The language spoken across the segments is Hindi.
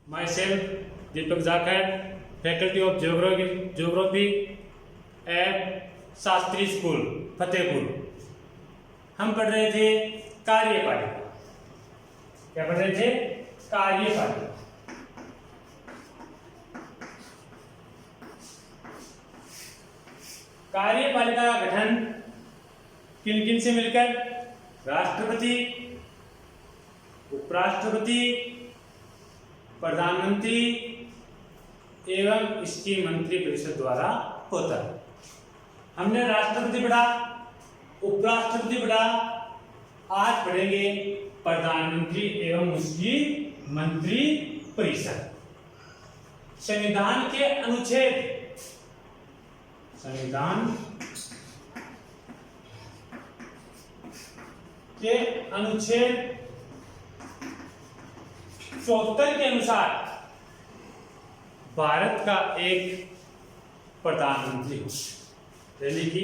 Myself Deepak Zakar, Faculty of Geography at Shastri school Fatehpur. हम पढ़ रहे थे कार्यपालिका। क्या पढ़ रहे थे? कार्यपालिका। कार्यपालिका का गठन किन किन से मिलकर? राष्ट्रपति, उपराष्ट्रपति, प्रधानमंत्री एवं इसकी मंत्रिपरिषद द्वारा होता है। हमने राष्ट्रपति पढ़ा, उपराष्ट्रपति पढ़ा, आज पढ़ेंगे प्रधानमंत्री एवं उसकी मंत्रिपरिषद। संविधान के अनुच्छेद 74 के अनुसार भारत का एक प्रधानमंत्री, यानी कि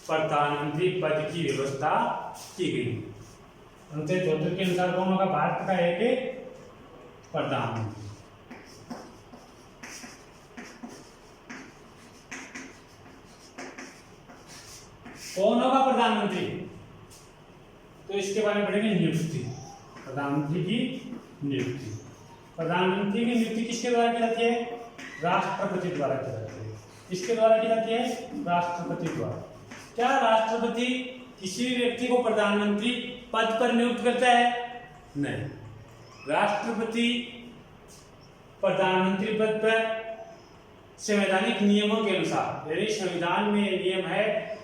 प्रधानमंत्री पद की व्यवस्था की गई। अनुच्छेद 74 के अनुसार कौन होगा? भारत का एक प्रधानमंत्री। कौन होगा प्रधानमंत्री? तो इसके बारे में पढ़ेंगे नियुक्ति। प्रधानमंत्री की नियुक्ति। प्रधानमंत्री की नियुक्ति किसके द्वारा की जाती है? राष्ट्रपति द्वारा की जाती है। किसके द्वारा की जाती है? राष्ट्रपति द्वारा। क्या राष्ट्रपति किसी भी व्यक्ति को प्रधानमंत्री पद पर नियुक्त करता है? नहीं। राष्ट्रपति प्रधानमंत्री पद पर संवैधानिक नियमों के अनुसार, यानी संविधान में नियम है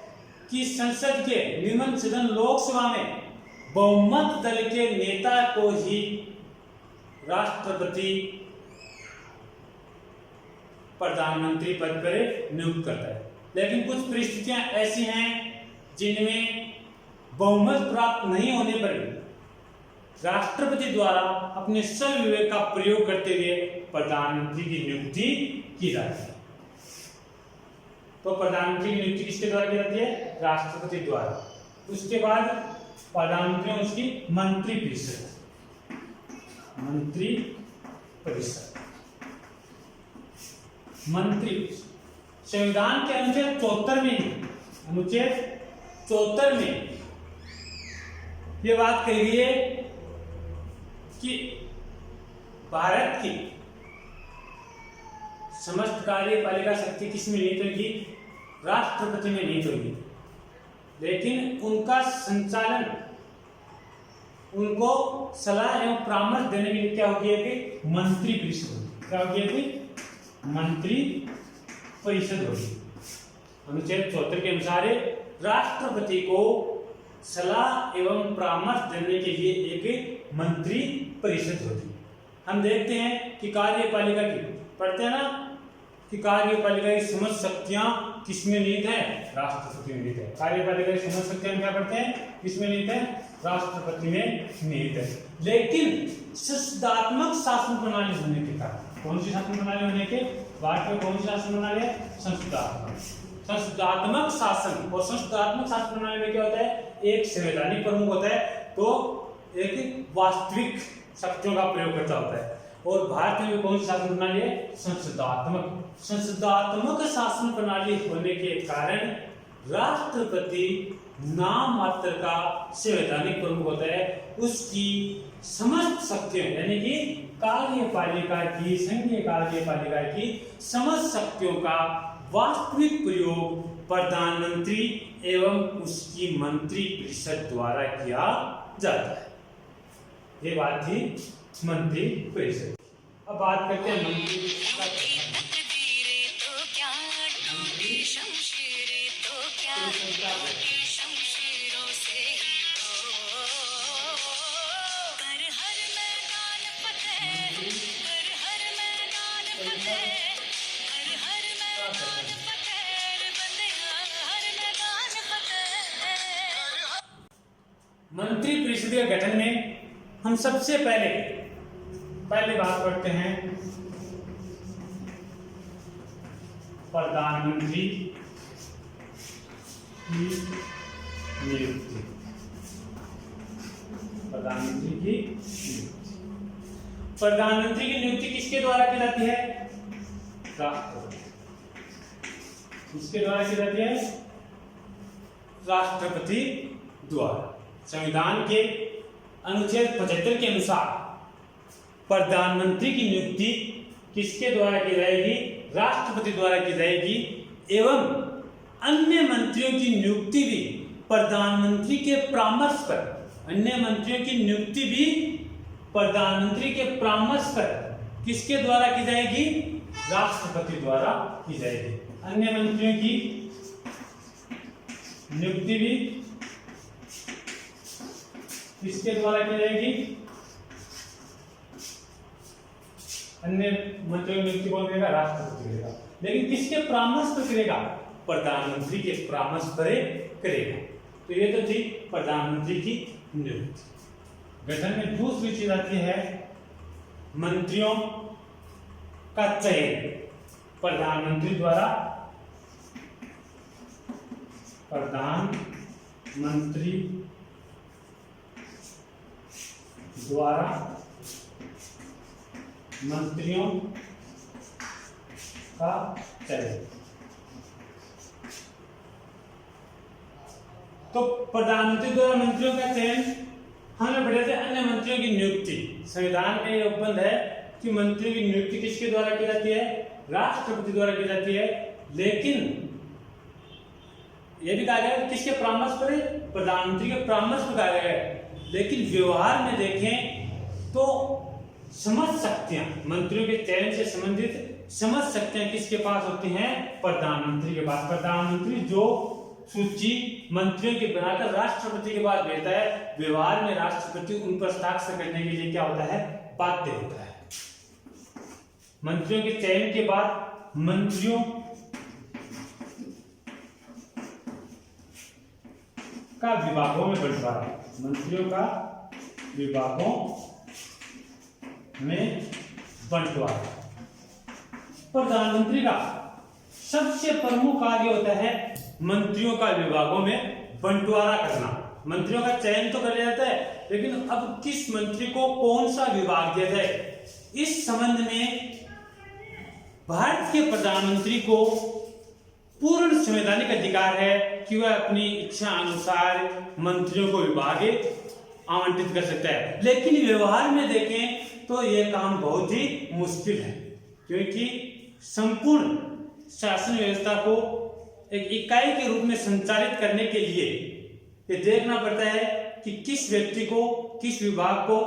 कि संसद के निम्न सदन लोकसभा में बहुमत दल के नेता को ही राष्ट्रपति प्रधानमंत्री पद पर नियुक्त करता है। लेकिन कुछ परिस्थितियां ऐसी हैं जिनमें बहुमत प्राप्त नहीं होने पर राष्ट्रपति द्वारा अपने सर्वविवेक का प्रयोग करते हुए प्रधानमंत्री की नियुक्ति की जाती है। तो प्रधानमंत्री की नियुक्ति किसके द्वारा की जाती है? राष्ट्रपति द्वारा। उसके बाद प्रधानमंत्री और उसकी मंत्रिपरिषद। संविधान के अनुच्छेद 74 में ये बात कही गई है कि भारत की समस्त कार्यपालिका शक्ति किसमें निहित होगी? राष्ट्रपति में निहित होगी। लेकिन उनका संचालन, उनको सलाह एवं परामर्श देने के लिए क्या होगी? कि मंत्रिपरिषद होगी। क्या होगी? मंत्रिपरिषद होगी। अनुच्छेद 74 के अनुसार राष्ट्रपति को सलाह एवं परामर्श देने के लिए एक मंत्रिपरिषद होती है। हम देखते हैं कि कार्यपालिका की पढ़ते हैं ना कि कार्यपालिका की समस्त शक्तियां किसमें निहित है? राष्ट्रपति में निहित है। कार्यपालिका की समस्त शक्तियां क्या पढ़ते हैं? किसमें निहित है? राष्ट्रपति में निहित है। लेकिन संसदात्मक शासन प्रणाली होने के कारण, कौन सी शासन प्रणाली होने के? भारत में कौन सी शासन प्रणाली है? संसदात्मक शासन। और संसदात्मक शासन प्रणाली में क्या होता है? एक संवैधानिक प्रमुख होता है, तो एक वास्तविक शक्तियों का प्रयोगकर्ता होता है। और भारत में कौन सी शासन प्रणाली है? संसदात्मक शासन प्रणाली होने के कारण राष्ट्रपति नाम मात्र का संवैधानिक प्रमुख होता है। उसकी समस्त शक्तियों, यानी कि कार्यपालिका की, संघीय कार्यपालिका की समस्त शक्तियों का वास्तविक प्रयोग प्रधानमंत्री एवं उसकी मंत्रिपरिषद द्वारा किया जाता है। ये बात थी मंत्रिपरिषद। अब बात करते हैं मंत्रिपरिषद के गठन में हम सबसे पहले बात करते हैं प्रधानमंत्री की नियुक्ति। प्रधानमंत्री की नियुक्ति किसके द्वारा की जाती है? राष्ट्रपति। किसके द्वारा की जाती है? राष्ट्रपति द्वारा। संविधान के अनुच्छेद 75 के अनुसार प्रधानमंत्री की नियुक्ति किसके द्वारा की जाएगी? राष्ट्रपति द्वारा की जाएगी। एवं अन्य मंत्रियों की नियुक्ति भी प्रधानमंत्री के परामर्श पर, अन्य मंत्रियों की नियुक्ति भी प्रधानमंत्री के परामर्श पर किसके द्वारा की जाएगी? राष्ट्रपति द्वारा की जाएगी। अन्य मंत्रियों की नियुक्ति भी किसके द्वारा की जाएगी? अन्य मंत्रियों की नियुक्ति कौन करेगा? राष्ट्रपति करेगा। लेकिन किसके परामर्श पर करेगा? प्रधानमंत्री के परामर्श पर करेगा। तो ये तो थी प्रधानमंत्री की नियुक्ति। गठन में दूसरी चीज आती है मंत्रियों का चयन प्रधानमंत्री द्वारा। प्रधानमंत्री द्वारा मंत्रियों का चयन। तो प्रधानमंत्री द्वारा मंत्रियों का चयन हमने पढ़े थे। अन्य मंत्रियों की नियुक्ति, संविधान में यह उपबंध है कि मंत्रियों की नियुक्ति किसके द्वारा की जाती है? राष्ट्रपति द्वारा की जाती है। लेकिन यह भी कहा गया है किसके परामर्श पर? प्रधानमंत्री के परामर्श पर कहा गया है। लेकिन व्यवहार में देखें तो समझ शक्तियां, मंत्रियों के चयन से संबंधित समझ शक्तियां किसके पास होती हैं? प्रधानमंत्री के पास। प्रधानमंत्री जो सूची मंत्रियों की बनाकर राष्ट्रपति के पास भेजता है, व्यवहार में राष्ट्रपति उन पर हस्ताक्षर करने के लिए क्या होता है? बाध्य होता है। मंत्रियों के चयन के बाद मंत्रियों का विभागों में बंटवारा, मंत्रियों का विभागों में बंटवारा। प्रधानमंत्री का सबसे प्रमुख कार्य होता है मंत्रियों का विभागों में बंटवारा करना। मंत्रियों का चयन तो कर लिया जाता है, लेकिन अब किस मंत्री को कौन सा विभाग दिया जाए, इस संबंध में भारत के प्रधानमंत्री को पूर्ण संवैधानिक अधिकार है कि वह अपनी इच्छा अनुसार मंत्रियों को विभाग आवंटित कर सकता है। लेकिन व्यवहार में देखें तो यह काम बहुत ही मुश्किल है, क्योंकि संपूर्ण शासन व्यवस्था को एक इकाई के रूप में संचालित करने के लिए ये देखना पड़ता है कि किस व्यक्ति को, किस विभाग को,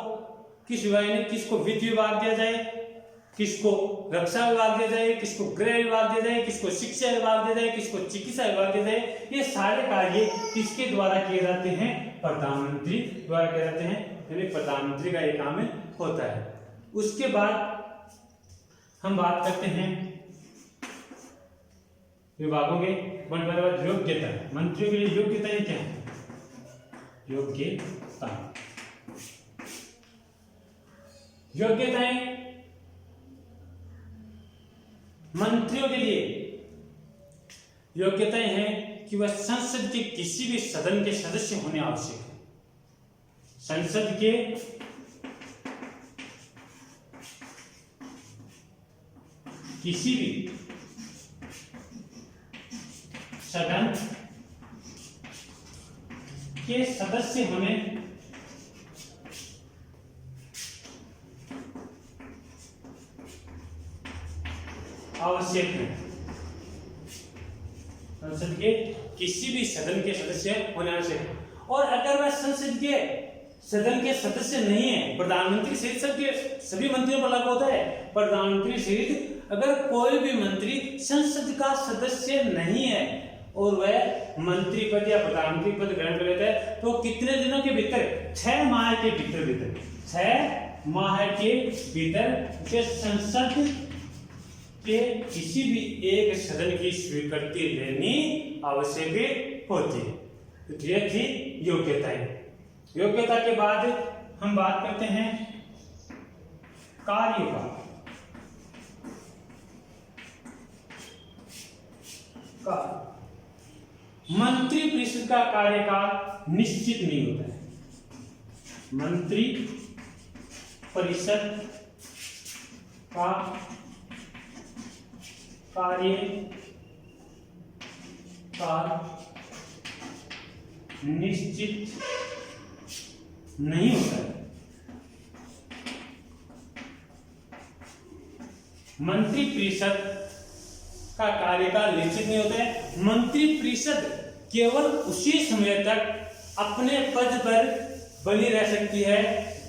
किस विभाग ने किसको वित्त विभाग दिया जाए, किसको रक्षा विभाग दिया जाए, किसको गृह विभाग दिया जाए, किसको शिक्षा विभाग दिया जाए, किसको चिकित्सा विभाग दिया जाए। ये सारे कार्य किसके द्वारा किए जाते हैं? प्रधानमंत्री द्वारा किए जाते हैं, यानी प्रधानमंत्री का ये काम होता है। उसके बाद हम बात करते हैं विभागों के बंटवारे बाद योग्यता। मंत्रियों के लिए योग्यताएं क्या है? योग्यताएं मंत्रियों के लिए योग्यताएं हैं कि वह संसद के किसी भी सदन के सदस्य होने आवश्यक है। संसद के किसी भी सदन के सदस्य होने आवश्यक है। संसद के किसी भी सदन के सदस्य होने आवश्यक है। और अगर वह संसद के सदन के सदस्य नहीं है, प्रधानमंत्री सहित सभी मंत्रियों पर लागू होता है, प्रधानमंत्री सहित अगर कोई भी मंत्री संसद का सदस्य नहीं है और वह मंत्री पद या प्रधानमंत्री पद ग्रहण कर लेता है, तो कितने दिनों के भीतर? 6 माह के भीतर 6 माह के भीतर संसद के किसी भी एक सदन की स्वीकृति लेनी आवश्यक होती है। तो ये थी योग्यताएं। योग्यता के बाद हम बात करते हैं कार्य का। मंत्री परिषद का कार्यकाल निश्चित नहीं होता है। मंत्री परिषद का कार्यकाल निश्चित नहीं होता है। मंत्रिपरिषद का कार्यकाल निश्चित नहीं होता है। मंत्रिपरिषद केवल उसी समय तक अपने पद पर बनी रह सकती है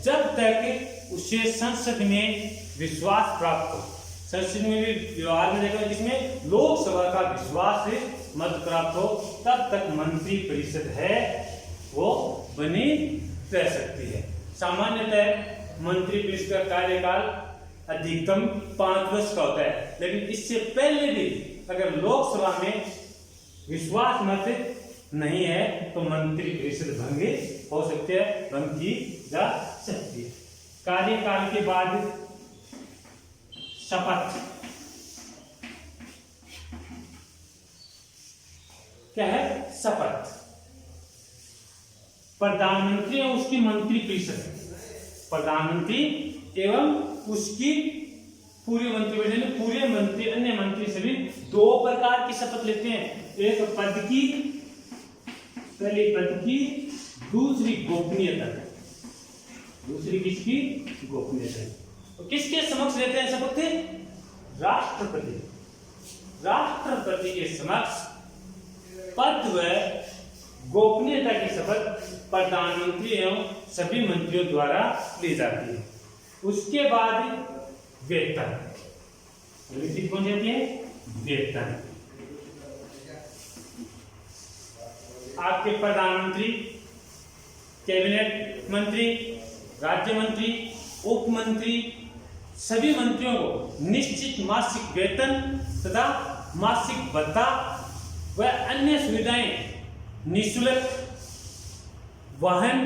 जब तक उसे संसद में विश्वास प्राप्त हो। संसद में भी व्यवहार में देखा जिसमें लोकसभा का विश्वास मत प्राप्त हो, तब तक मंत्रिपरिषद है वो बनी रह सकती है। सामान्यतः मंत्रिपरिषद का कार्यकाल अधिकतम 5 वर्ष का होता है, लेकिन इससे पहले भी अगर लोकसभा में विश्वास मत नहीं है तो मंत्रिपरिषद भंग हो सकती है, भंग की जा सकती है। कार्यकाल के बाद शपथ क्या है? शपथ। प्रधानमंत्री और उसकी मंत्रिपरिषद, प्रधानमंत्री एवं उसकी पूरी मंत्रिपरिषद में पूरे मंत्री अन्य मंत्री सभी 2 प्रकार की शपथ लेते हैं। एक पद की, पहली पद की, दूसरी गोपनीयता। दूसरी किसकी? गोपनीयता। तो किसके समक्ष लेते हैं शपथ? राष्ट्रपति। राष्ट्रपति के समक्ष पद व गोपनीयता की शपथ प्रधानमंत्री एवं सभी मंत्रियों द्वारा ली जाती है। उसके बाद वेतन। कौन जाती है? वेतन। आपके प्रधानमंत्री, कैबिनेट मंत्री, राज्य मंत्री, उप मंत्री सभी मंत्रियों को निश्चित मासिक वेतन तथा मासिक भत्ता व अन्य सुविधाएं, निःशुल्क वाहन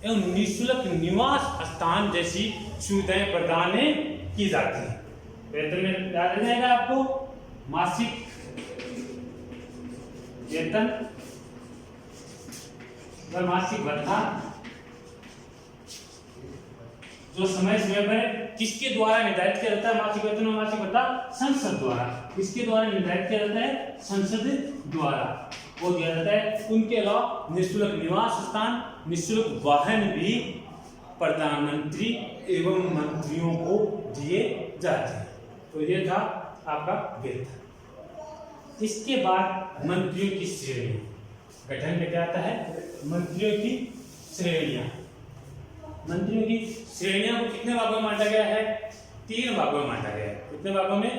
एवं निःशुल्क निवास स्थान जैसी सुविधाएं प्रदान की जाती है। वेतन में डाला जाएगा आपको मासिक वेतन व मासिक भत्ता, जो समय समय पर किसके द्वारा निर्धारित किया जाता है? मासिक वेतन और मासिक भत्ता संसद द्वारा। किसके द्वारा निर्धारित किया जाता है? संसद द्वारा वो दिया जाता है। उनके अलावा निःशुल्क निवास स्थान, निःशुल्क वाहन भी प्रधानमंत्री एवं मंत्रियों को दिए जाते हैं। तो ये था आपका वेतन। इसके बाद मंत्रियों की श्रेणी गठन में क्या आता है? मंत्रियों की श्रेणियां। मंत्रियों की श्रेणियों को कितने भागों में बांटा गया है? 3 भागों में बांटा गया है। कितने भागों में?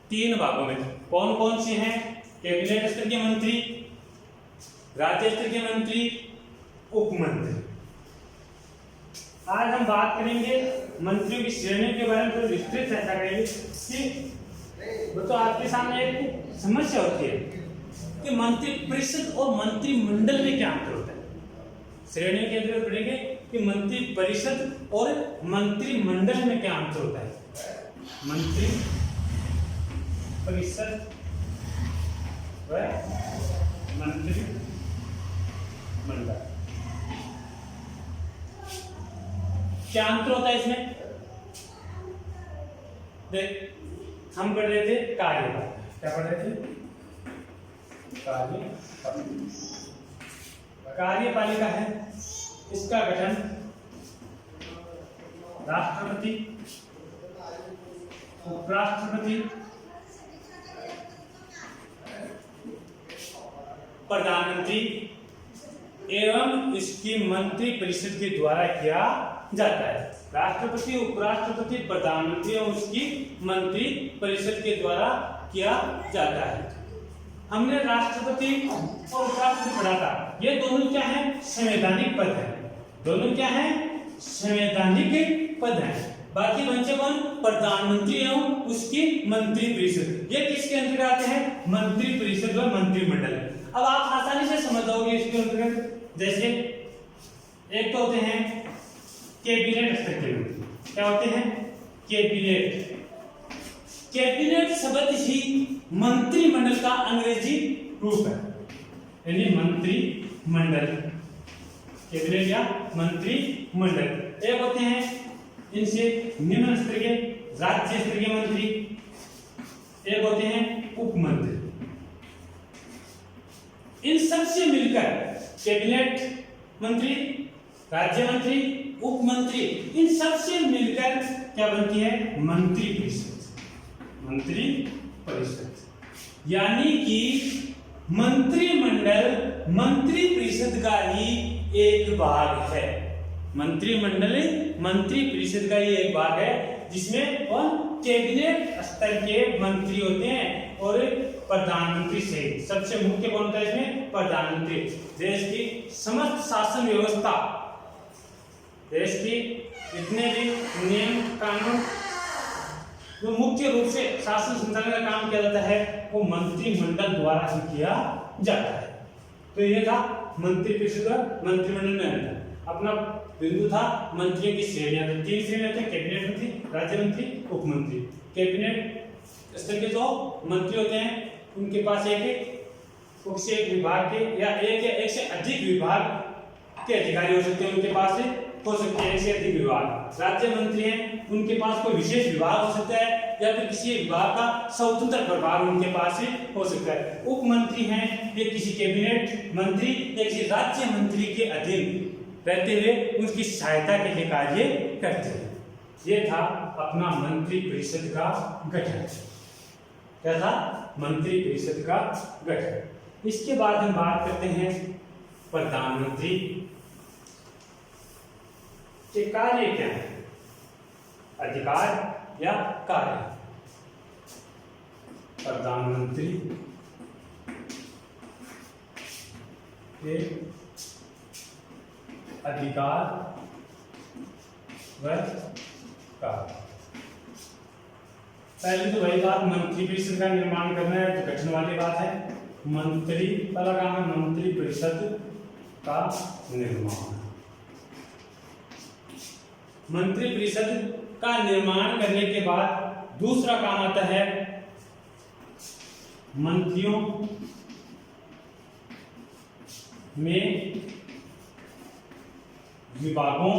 3 भागों में। कौन कौन से हैं? कैबिनेट स्तर के मंत्री, राज्य स्तर के मंत्री, उप मंत्री। आज हम बात करेंगे मंत्रियों की श्रेणियों के बारे में, थोड़ी विस्तृत चर्चा करेंगे कि तो आपके सामने एक समस्या होती है कि मंत्रिपरिषद और मंत्रिमंडल में क्या अंतर होता है। श्रेणियों के अंदर पढ़ेंगे कि मंत्रिपरिषद और मंत्रिमंडल में क्या अंतर होता है। मंत्रिपरिषद व मंत्रिमंडल क्या अंतर होता है इसमें? देख, हम पढ़ रहे थे कार्यकाल। क्या पढ़ रहे थे? कार्यपालिका है, इसका गठन राष्ट्रपति, उपराष्ट्रपति, प्रधानमंत्री एवं इसकी मंत्रिपरिषद के द्वारा किया जाता है। राष्ट्रपति, उपराष्ट्रपति, प्रधानमंत्री और उसकी मंत्रिपरिषद के द्वारा किया जाता है। हमने राष्ट्रपति और उपराष्ट्रपति पढ़ा था। ये दोनों क्या है? संवैधानिक पद है। दोनों क्या है? संवैधानिक पद है। बाकी बचे कौन? प्रधानमंत्री एवं उसकी मंत्रिपरिषद। ये किसके अंतर्गत आते हैं? मंत्रिपरिषद व मंत्रिमंडल। अब आप आसानी से समझ जाओगे इसके अंतर्गत। जैसे एक तो होते हैं कैबिनेट स्तर के मंत्री। क्या होते हैं? कैबिनेट। कैबिनेट शब्द ही मंत्रिमंडल का अंग्रेजी रूप है, यानी मंत्रिमंडल। कैबिनेट या मंत्रिमंडल। एक होते हैं इनसे निम्न स्तर के राज्य स्तरीय मंत्री, एक होते हैं उप मंत्री। इन सबसे मिलकर कैबिनेट मंत्री, राज्य मंत्री, उप मंत्री, इन सबसे मिलकर क्या बनती है? मंत्री परिषद। मंत्री परिषद यानी कि मंत्रिमंडल मंत्री परिषद का ही एक भाग है। मंत्रिमंडल मंत्री परिषद का ही एक भाग है, जिसमें कैबिनेट स्तर के मंत्री होते हैं और प्रधानमंत्री से सबसे मुख्य कौन होता है इसमें? प्रधानमंत्री। देश की समस्त शासन व्यवस्था, देश की जितने भी नियम कानून जो मुख्य रूप से शासन संचालन का काम किया जाता है वो मंत्रिमंडल द्वारा ही किया जाता है। तो ये था मंत्री परिषद और मंत्रिमंडल में अपना बिंदु था। मंत्रियों की श्रेणियां, तीन श्रेणियां थे, कैबिनेट मंत्री, राज्य मंत्री, उप मंत्री। कैबिनेट स्तर के जो मंत्री होते हैं उनके पास एक विभाग के या एक से अधिक विभाग के अधिकारी हो सकते हैं, उनके पास हो सकते हैं एक से अधिक विभाग। राज्य मंत्री हैं, उनके पास कोई विशेष विभाग हो सकता है या फिर किसी विभाग का स्वतंत्र प्रभार उनके पास हो सकता है। उप मंत्री हैं, ये किसी कैबिनेट मंत्री या किसी राज्य मंत्री के अधीन रहते हुए उनकी सहायता के लिए कार्य करते हैं। ये था अपना मंत्री परिषद का गठन। क्या था? मंत्री परिषद का गठन। इसके बाद हम बात करते हैं प्रधानमंत्री के कार्य क्या है, अधिकार या कार्य। प्रधानमंत्री के अधिकार व कार्य। पहले तो वही बात, मंत्री परिषद का निर्माण करना है, तो गठन वाली बात है। मंत्री पहला काम है मंत्री परिषद का निर्माण। मंत्री परिषद का निर्माण करने के बाद दूसरा काम आता है मंत्रियों में विभागों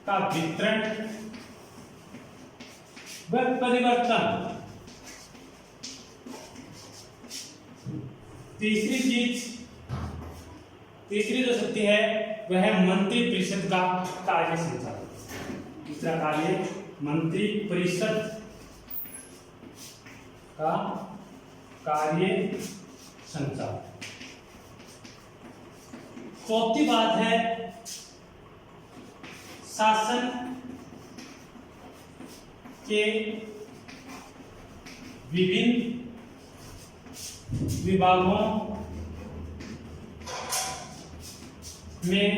का वितरण व परिवर्तन। तीसरी जो शक्ति है वह है मंत्री परिषद का कार्य संचालन। तीसरा कार्य मंत्री परिषद का कार्य संचालन। चौथी बात है शासन के विभिन्न विभागों में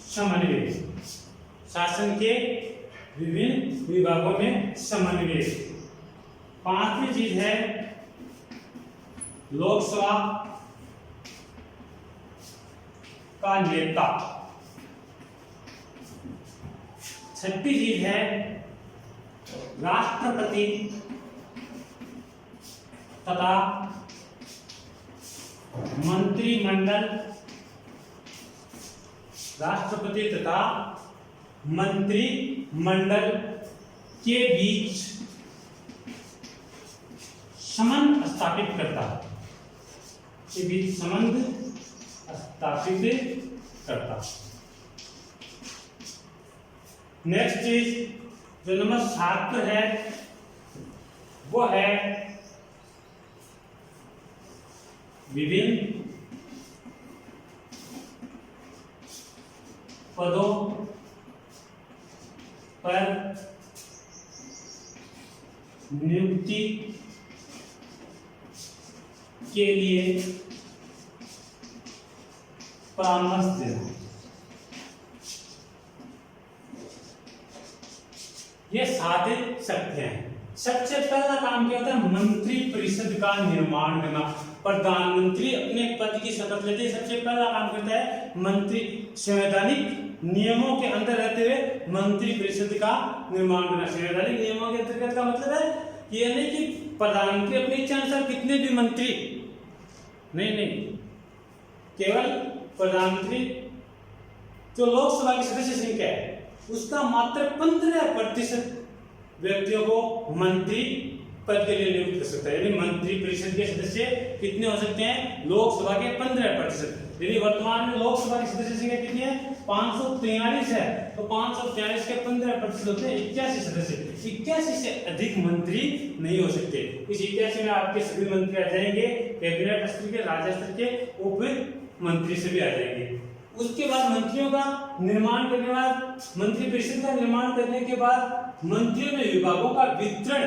समन्वय। शासन के विभिन्न विभागों में समन्वय। पांचवी चीज है लोकसभा का नेता। छठी चीज है राष्ट्रपति तथा मंत्रिमंडल। राष्ट्रपति तथा मंत्रिमंडल के बीच संबंध स्थापित करता है, के बीच संबंध स्थापित करता। नेक्स्ट चीज जो नंबर 7 पर है वो है विभिन्न पदों पर नियुक्ति के लिए परामर्श देना। ये 7 शक्तियां हैं। सबसे पहला काम क्या होता है? मंत्री परिषद का निर्माण करना। प्रधानमंत्री अपने पद की शपथ लेते ही सबसे पहला काम करता है मंत्री संवैधानिक नियमों के अंदर रहते हुए मंत्री परिषद का निर्माण करना। संवैधानिक नियमों के अंतर्गत का मतलब है ये नहीं कि प्रधानमंत्री अपनी इच्छा अनुसार कितने भी मंत्री नहीं, केवल प्रधानमंत्री जो लोकसभा की सदस्य संख्या है उसका मात्र 15% व्यक्तियों को मंत्री पद के लिए नियुक्त कर सकता है। यानी मंत्री परिषद के सदस्य कितने हो सकते हैं? लोकसभा के 15%। यदि वर्तमान में लोकसभा की सदस्य संख्या कितनी है? 543 है, तो 543 के 15% होते हैं 81 सदस्य। 81 से अधिक मंत्री नहीं हो सकते। इस 81 में आपके सभी मंत्री आ जाएंगे, कैबिनेट स्तर के, राज्य स्तर के, उप मंत्री से भी आ जाएंगे। उसके बाद मंत्रियों का निर्माण करने के बाद, मंत्री परिषद का निर्माण करने के बाद मंत्रियों में विभागों का वितरण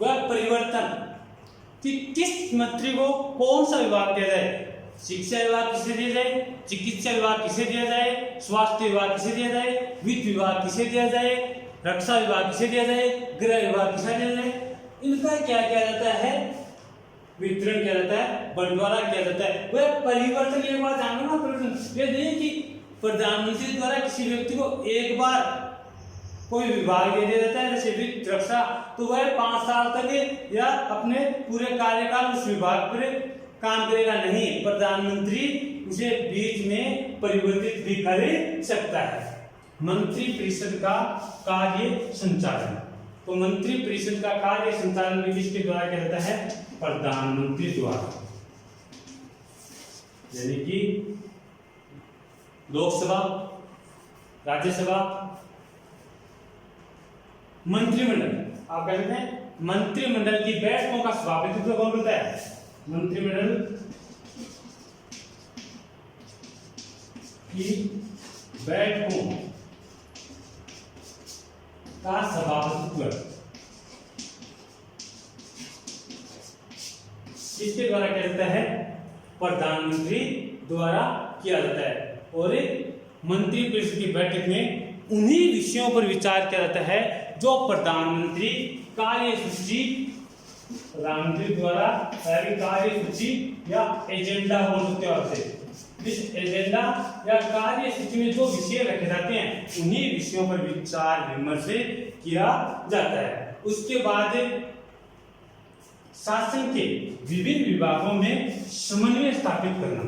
व परिवर्तन कि किस मंत्री को कौन सा विभाग दिया जाए। शिक्षा विभाग किसे दिया जाए, चिकित्सा विभाग किसे दिया जाए, स्वास्थ्य विभाग किसे दिया जाए, वित्त विभाग किसे दिया जाए, रक्षा विभाग किसे दिया जाए, गृह विभाग किसे दिया जाए। इनका क्या किया जाता है? वितरण किया जाता है, बंटवारा किया जाता है। वह परिवर्तन, एक बात जानना ना, परिवर्तन ये नहीं कि प्रधानमंत्री द्वारा किसी व्यक्ति को एक बार कोई विभाग दे दिया जाता है, जैसे वित्त, रक्षा, तो वह 5 साल तक या अपने पूरे कार्यकाल उस विभाग पर काम करेगा नहीं। प्रधानमंत्री उसे बीच में परिवर्तित भी कर सकता है। मंत्री परिषद का कार्य संचालन, तो मंत्री परिषद का कार्य संचालन भी किसके द्वारा किया जाता है? प्रधानमंत्री द्वारा। यानी कि लोकसभा, राज्यसभा, मंत्रिमंडल, आप कह सकते हैं मंत्रिमंडल की बैठकों का सभापतित्व कौन करता है? मंत्रिमंडल की बैठकों का सभापतित्व किसके द्वारा किया जाता है? प्रधानमंत्री द्वारा किया जाता है। और मंत्री परिषद की बैठक में उन्हीं विषयों पर विचार किया जाता है जो प्रधानमंत्री कार्यसूची, प्रधानमंत्री द्वारा कार्यसूची या एजेंडा बोल सकते हो आपसे। इस एजेंडा या कार्यसूची में जो विषय रखे जाते हैं उन्हीं विषयों पर विचार विमर्श किया जाता है। उसके बाद शासन के विभिन्न विभागों में समन्वय स्थापित करना।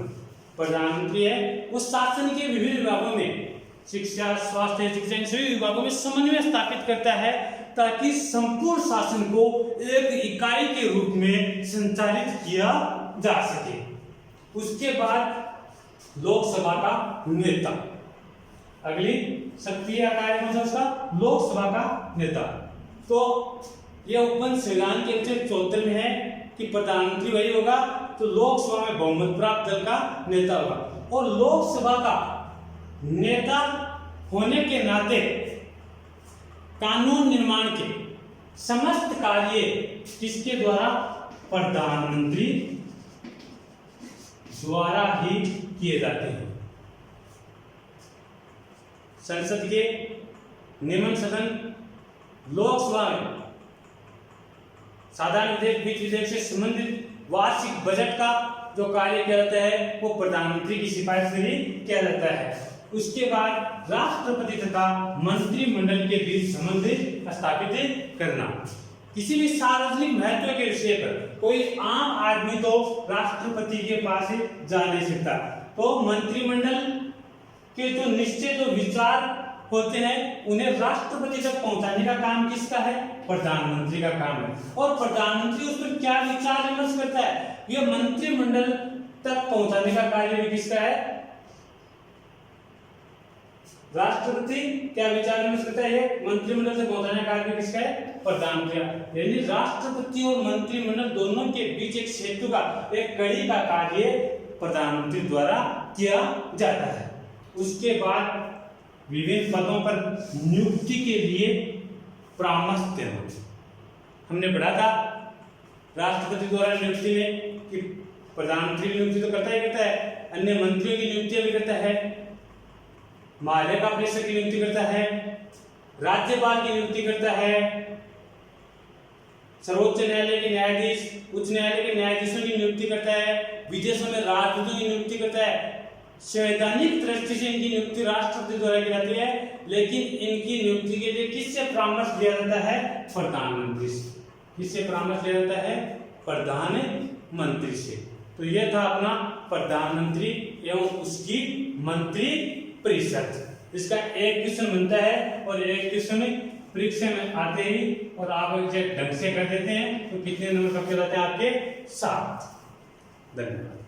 प्रधानमंत्री है, वो शासन के विभिन्न विभागों में, शिक्षा, स्वास्थ्य, शिक्षा, सभी विभागों में समन्वय स्थापित करता है ताकि संपूर्ण शासन को एक इकाई के रूप में संचालित किया जा सके। उसके बाद लोकसभा का नेता, अगली सक्रिय कार्य कौन सा उसका? लोकसभा का नेता। तो यह उपबंध संविधान के अनुच्छेद 74 में है कि प्रधानमंत्री वही होगा तो लोकसभा में बहुमत प्राप्त दल का नेता होगा। और लोकसभा का नेता होने के नाते कानून निर्माण के समस्त कार्य किसके द्वारा? प्रधानमंत्री द्वारा ही किए जाते हैं। संसद के नियमन सदन, लोकसभा में साधारण विधेयक, वित्त विधेयक से संबंधित वार्षिक बजट का जो कार्य किया जाता है वो प्रधानमंत्री की सिफारिश से ही किया जाता है। उसके बाद राष्ट्रपति तथा मंत्रिमंडल के बीच संबंध स्थापित करना। किसी भी सार्वजनिक महत्व के विषय पर कोई आम आदमी तो राष्ट्रपति के पास जा नहीं सकता, तो मंत्रिमंडल के जो निश्चय, जो विचार होते हैं उन्हें राष्ट्रपति तक पहुंचाने का काम किसका है? प्रधानमंत्री का काम है। और प्रधानमंत्री उस पर क्या विचार विमर्श करता है? यह मंत्रिमंडल तक पहुंचाने का कार्य भी किसका है? राष्ट्रपति क्या विचार विमर्श करता है? मंत्रिमंडल तक पहुंचाने का कार्य किसका है? प्रधानमंत्री। यानी राष्ट्रपति और मंत्रिमंडल दोनों के बीच एक सेतु का, एक कड़ी का कार्य प्रधानमंत्री द्वारा किया जाता है। उसके बाद विभिन्न पदों पर नियुक्ति के लिए परामर्श देना। हमने पढ़ा था राष्ट्रपति द्वारा नियुक्ति में कि प्रधानमंत्री की नियुक्ति तो करता ही करता है, अन्य मंत्रियों की नियुक्ति भी करता है, महालेखा परीक्षक की नियुक्ति करता है, राज्यपाल की नियुक्ति करता है, सर्वोच्च न्यायालय के न्यायाधीश, उच्च न्यायालय के न्यायाधीशों की नियुक्ति करता है, विदेशों में राजदूतों की नियुक्ति करता है। संवैधानिक दृष्टि से इनकी नियुक्ति राष्ट्रपति द्वारा की जाती है, लेकिन इनकी नियुक्ति के लिए किससे परामर्श लिया जाता है? प्रधानमंत्री से। किससे परामर्श लिया जाता है? प्रधानमंत्री से। तो यह था अपना प्रधानमंत्री एवं उसकी मंत्री परिषद। इसका एक क्वेश्चन बनता है और एक क्वेश्चन परीक्षा में आते ही और आप इसे ढंग से कर देते हैं तो कितने नंबर कब के लाते हैं आपके 7। धन्यवाद।